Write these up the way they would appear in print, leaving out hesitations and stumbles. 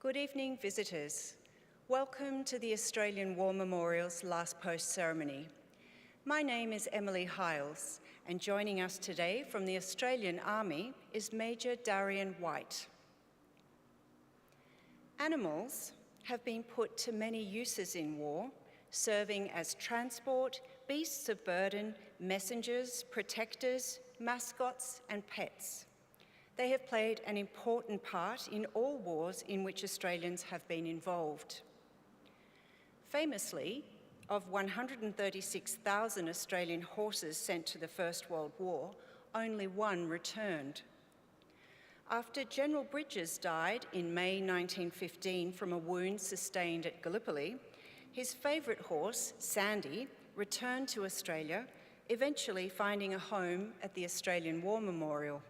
Good evening, visitors. Welcome to the Australian War Memorial's Last Post ceremony. My name is Emily Hiles, and joining us today from the Australian Army is Major Darian White. Animals have been put to many uses in war, serving as transport, beasts of burden, messengers, protectors, mascots, and pets. They have played an important part in all wars in which Australians have been involved. Famously, of 136,000 Australian horses sent to the First World War, only one returned. After General Bridges died in May 1915 from a wound sustained at Gallipoli, his favourite horse, Sandy, returned to Australia, eventually finding a home at the Australian War Memorial.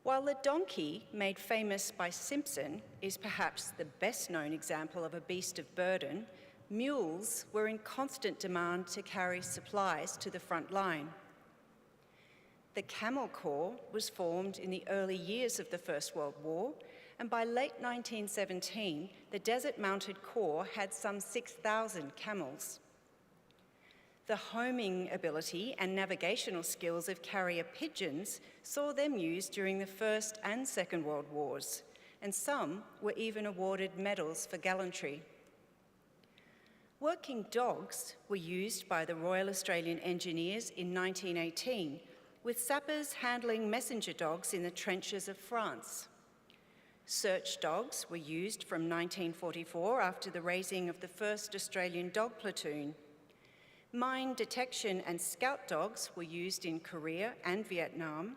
While the donkey, made famous by Simpson, is perhaps the best-known example of a beast of burden, mules were in constant demand to carry supplies to the front line. The Camel Corps was formed in the early years of the First World War, and by late 1917, the Desert Mounted Corps had some 6,000 camels. The homing ability and navigational skills of carrier pigeons saw them used during the First and Second World Wars, and some were even awarded medals for gallantry. Working dogs were used by the Royal Australian Engineers in 1918, with sappers handling messenger dogs in the trenches of France. Search dogs were used from 1944 after the raising of the 1st Australian Dog Platoon. Mine detection and scout dogs were used in Korea and Vietnam,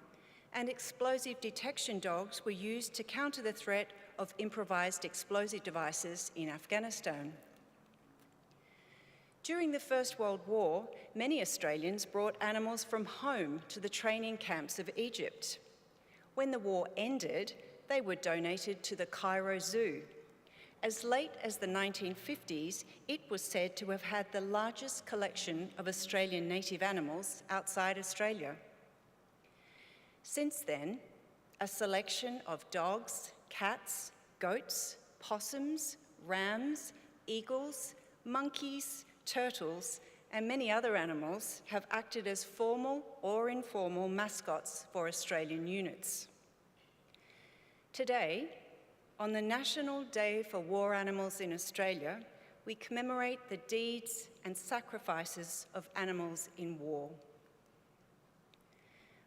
and explosive detection dogs were used to counter the threat of improvised explosive devices in Afghanistan. During the First World War, many Australians brought animals from home to the training camps of Egypt. When the war ended, they were donated to the Cairo Zoo. As late as the 1950s, it was said to have had the largest collection of Australian native animals outside Australia. Since then, a selection of dogs, cats, goats, possums, rams, eagles, monkeys, turtles, and many other animals have acted as formal or informal mascots for Australian units. Today, on the National Day for War Animals in Australia, we commemorate the deeds and sacrifices of animals in war.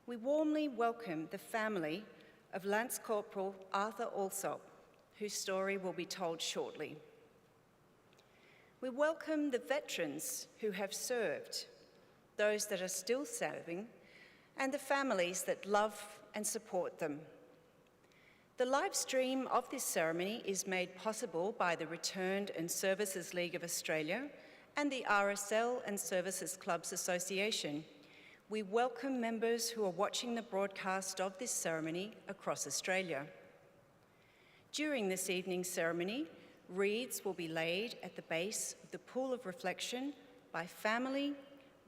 We warmly welcome the family of Lance Corporal Arthur Allsopp, whose story will be told shortly. We welcome the veterans who have served, those that are still serving, and the families that love and support them. The live stream of this ceremony is made possible by the Returned and Services League of Australia and the RSL and Services Clubs Association. We welcome members who are watching the broadcast of this ceremony across Australia. During this evening's ceremony, wreaths will be laid at the base of the pool of reflection by family,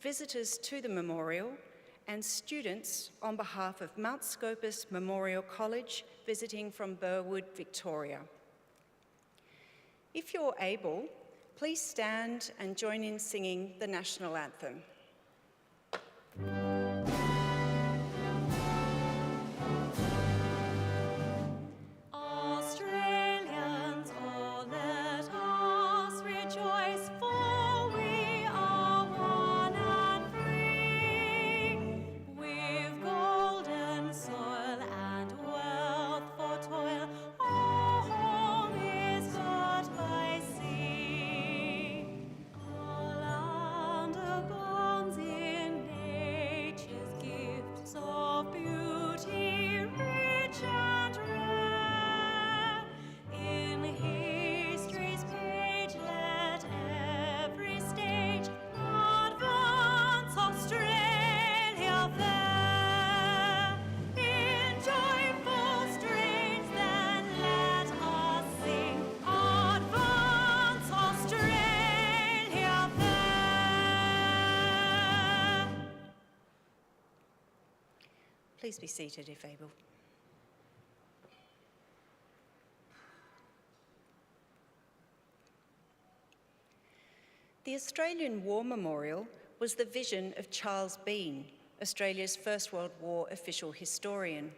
visitors to the memorial, and students on behalf of Mount Scopus Memorial College visiting from Burwood, Victoria. If you're able, please stand and join in singing the national anthem. Please be seated if able. The Australian War Memorial was the vision of Charles Bean, Australia's First World War official historian.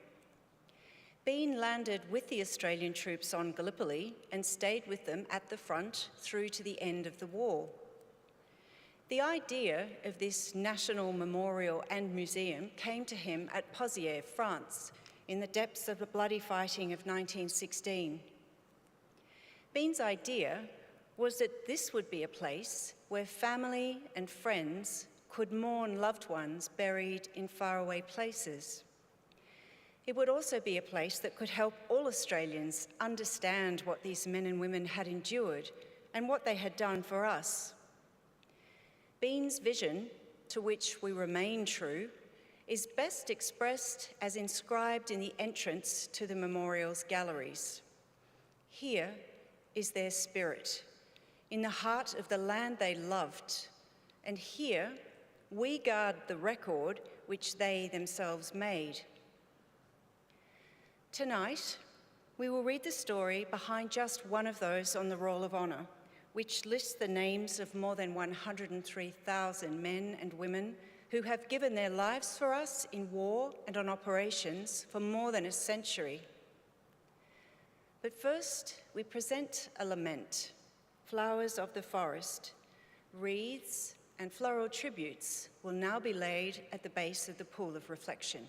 Bean landed with the Australian troops on Gallipoli and stayed with them at the front through to the end of the war. The idea of this national memorial and museum came to him at Pozières, France, in the depths of the bloody fighting of 1916. Bean's idea was that this would be a place where family and friends could mourn loved ones buried in faraway places. It would also be a place that could help all Australians understand what these men and women had endured and what they had done for us. Bean's vision, to which we remain true, is best expressed as inscribed in the entrance to the memorial's galleries. Here is their spirit, in the heart of the land they loved, and here we guard the record which they themselves made. Tonight, we will read the story behind just one of those on the Roll of Honour, which lists the names of more than 103,000 men and women who have given their lives for us in war and on operations for more than a century. But first, we present a lament, flowers of the forest. Wreaths and floral tributes will now be laid at the base of the pool of reflection.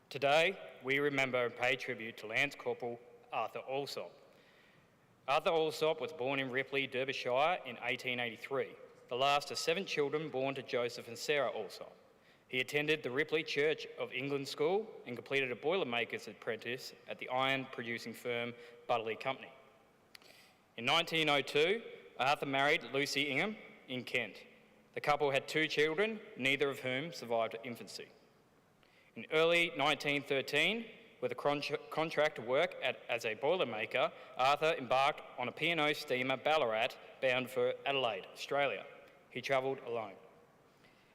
Today, we remember and pay tribute to Lance Corporal Arthur Allsopp. Arthur Allsopp was born in Ripley, Derbyshire in 1883, the last of 7 children born to Joseph and Sarah Allsopp. He attended the Ripley Church of England School and completed a boilermaker's apprentice at the iron-producing firm Butterley Company. In 1902, Arthur married Lucy Ingham in Kent. The couple had 2 children, neither of whom survived infancy. In early 1913, With a contract to work as a boilermaker, Arthur embarked on a P&O steamer Ballarat bound for Adelaide, Australia. He travelled alone.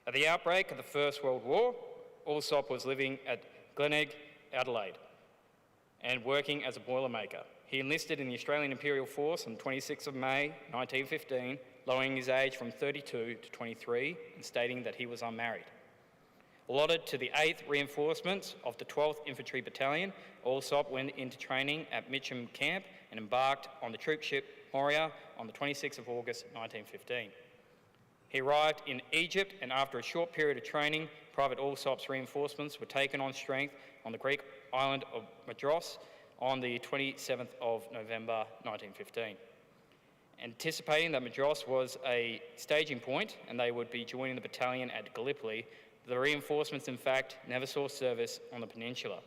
At the outbreak of the First World War, Allsopp was living at Glenelg, Adelaide, and working as a boilermaker. He enlisted in the Australian Imperial Force on 26th of May 1915, lowering his age from 32 to 23 and stating that he was unmarried. Allotted to the 8th Reinforcements of the 12th Infantry Battalion, Allsopp went into training at Mitcham Camp and embarked on the troop ship Moria on the 26th of August 1915. He arrived in Egypt, and after a short period of training, Private Allsopp's reinforcements were taken on strength on the Greek island of Madras on the 27th of November 1915. Anticipating that Madras was a staging point and they would be joining the battalion at Gallipoli, the reinforcements, in fact, never saw service on the peninsula.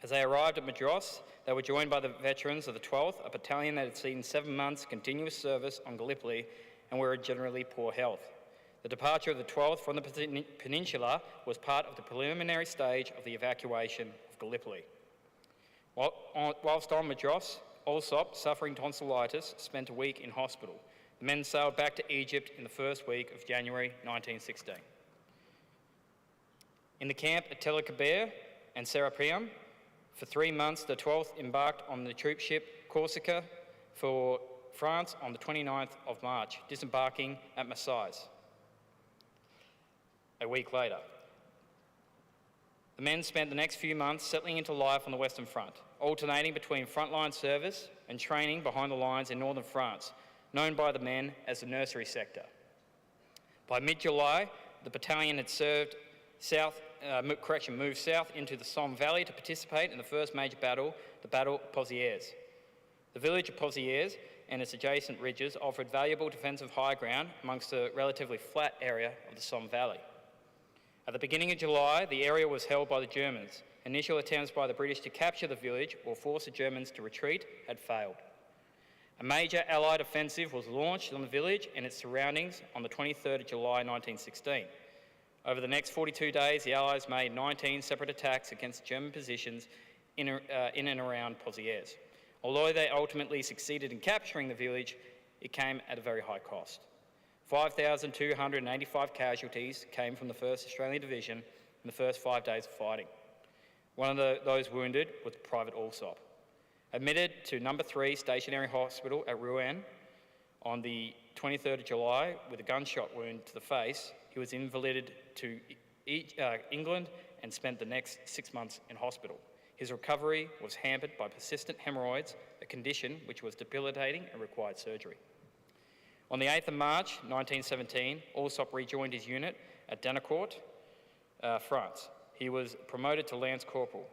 As they arrived at Madras, they were joined by the veterans of the 12th, a battalion that had seen 7 months continuous service on Gallipoli and were in generally poor health. The departure of the 12th from the peninsula was part of the preliminary stage of the evacuation of Gallipoli. Whilst on Madras, Allsopp, suffering tonsillitis, spent a week in hospital. The men sailed back to Egypt in the first week of January 1916. In the camp at Tel Kabir and Serapeum, for 3 months, the 12th embarked on the troop ship Corsica for France on the 29th of March, disembarking at Marseilles a week later. The men spent the next few months settling into life on the Western Front, alternating between frontline service and training behind the lines in northern France, known by the men as the nursery sector. By mid-July, the battalion had moved south into the Somme Valley to participate in the first major battle, the Battle of Pozières. The village of Pozières and its adjacent ridges offered valuable defensive high ground amongst the relatively flat area of the Somme Valley. At the beginning of July, the area was held by the Germans. Initial attempts by the British to capture the village or force the Germans to retreat had failed. A major Allied offensive was launched on the village and its surroundings on the 23rd of July 1916. Over the next 42 days, the Allies made 19 separate attacks against German positions in and around Pozières. Although they ultimately succeeded in capturing the village, it came at a very high cost. 5,285 casualties came from the 1st Australian Division in the first 5 days of fighting. One of those wounded was Private Allsopp. Admitted to No. 3 Stationary Hospital at Rouen on the 23rd of July with a gunshot wound to the face, he was invalided to England and spent the next 6 months in hospital. His recovery was hampered by persistent hemorrhoids, a condition which was debilitating and required surgery. On the 8th of March 1917, Allsopp rejoined his unit at Danacourt, France. He was promoted to Lance Corporal.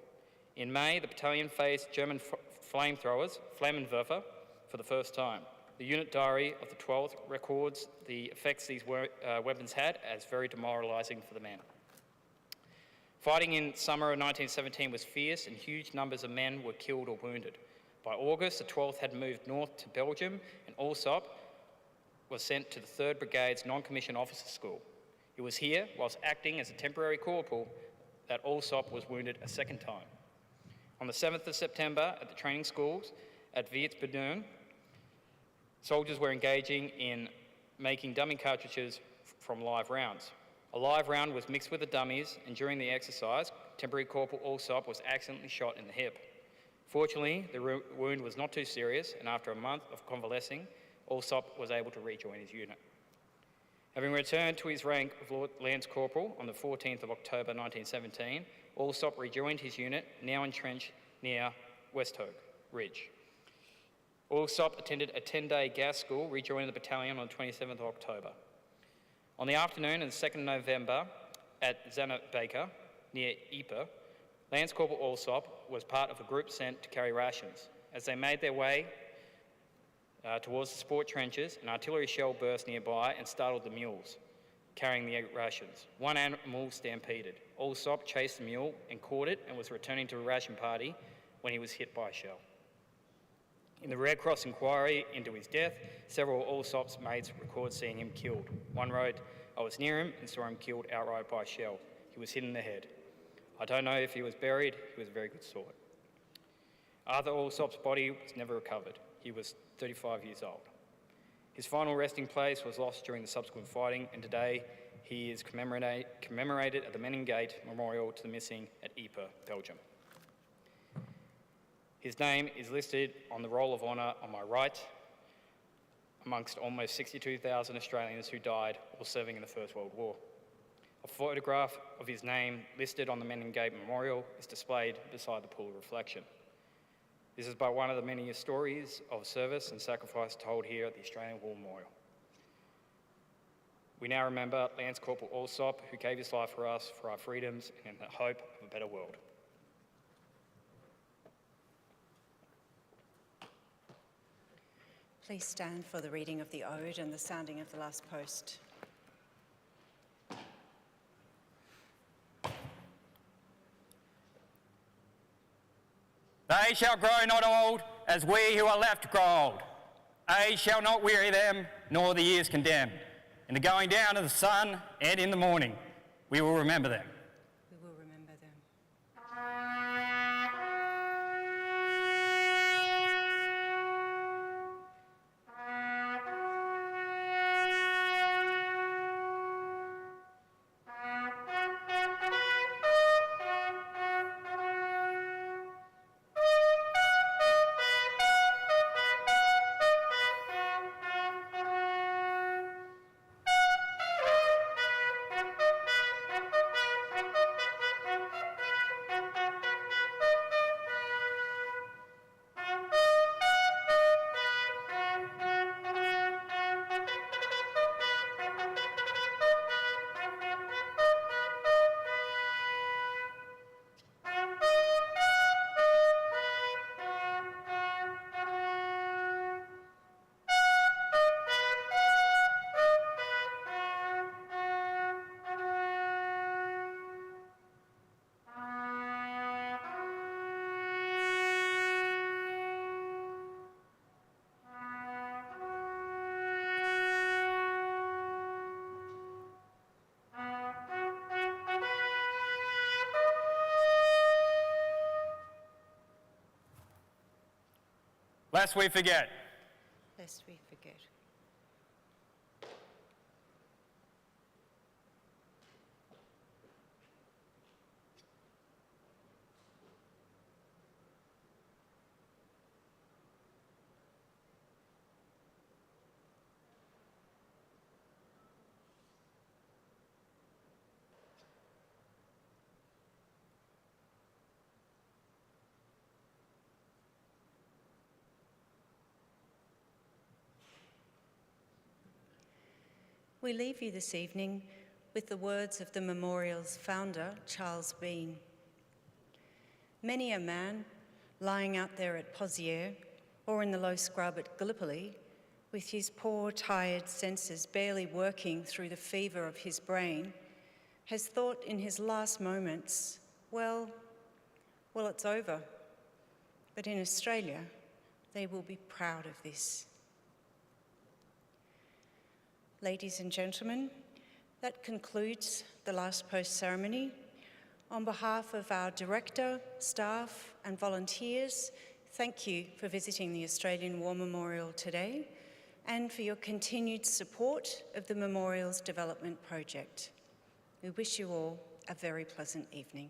In May, the battalion faced German flamethrowers, Flammenwerfer, for the first time. The unit diary of the 12th records the effects these weapons had as very demoralising for the men. Fighting in summer of 1917 was fierce and huge numbers of men were killed or wounded. By August, the 12th had moved north to Belgium and Allsopp was sent to the 3rd Brigade's non-commissioned officer school. It was here, whilst acting as a temporary corporal, that Allsopp was wounded a second time. On the 7th of September, at the training schools at Viets-Bedouin, soldiers were engaging in making dummy cartridges from live rounds. A live round was mixed with the dummies, and during the exercise, temporary Corporal Allsopp was accidentally shot in the hip. Fortunately, the wound was not too serious, and after a month of convalescing, Allsopp was able to rejoin his unit. Having returned to his rank of Lance Corporal on the 14th of October 1917, Allsopp rejoined his unit, now entrenched near Westhoek Ridge. Allsopp attended a 10-day gas school, rejoining the battalion on the 27th of October. On the afternoon of the 2nd of November, at Zannebaker, near Ypres, Lance Corporal Allsopp was part of a group sent to carry rations. As they made their way towards the support trenches, an artillery shell burst nearby and startled the mules carrying the rations. One animal stampeded. Allsopp chased the mule and caught it and was returning to a ration party when he was hit by a shell. In the Red Cross inquiry into his death, several of Allsopp's mates record seeing him killed. One wrote, "I was near him and saw him killed outright by a shell. He was hit in the head." I don't know if he was buried, he was a very good sort. Arthur Allsopp's body was never recovered. He was 35 years old. His final resting place was lost during the subsequent fighting, and today he is commemorated at the Men in Gate Memorial to the Missing at Ypres, Belgium. His name is listed on the Roll of Honour on my right, amongst almost 62,000 Australians who died while serving in the First World War. A photograph of his name listed on the Men in Gate Memorial is displayed beside the pool of reflection. This is but one of the many stories of service and sacrifice told here at the Australian War Memorial. We now remember Lance Corporal Allsopp, who gave his life for us, for our freedoms, and in the hope of a better world. Please stand for the reading of the ode and the sounding of the last post. They shall grow not old, as we who are left grow old. Age shall not weary them, nor the years condemn. In the going down of the sun and in the morning, we will remember them. We will remember them. Lest we forget. Lest we forget. We leave you this evening with the words of the memorial's founder, Charles Bean. Many a man lying out there at Pozières or in the low scrub at Gallipoli, with his poor, tired senses barely working through the fever of his brain, has thought in his last moments, well, it's over. But in Australia, they will be proud of this. Ladies and gentlemen, that concludes the last post ceremony. On behalf of our director, staff and volunteers, thank you for visiting the Australian War Memorial today and for your continued support of the Memorial's development project. We wish you all a very pleasant evening.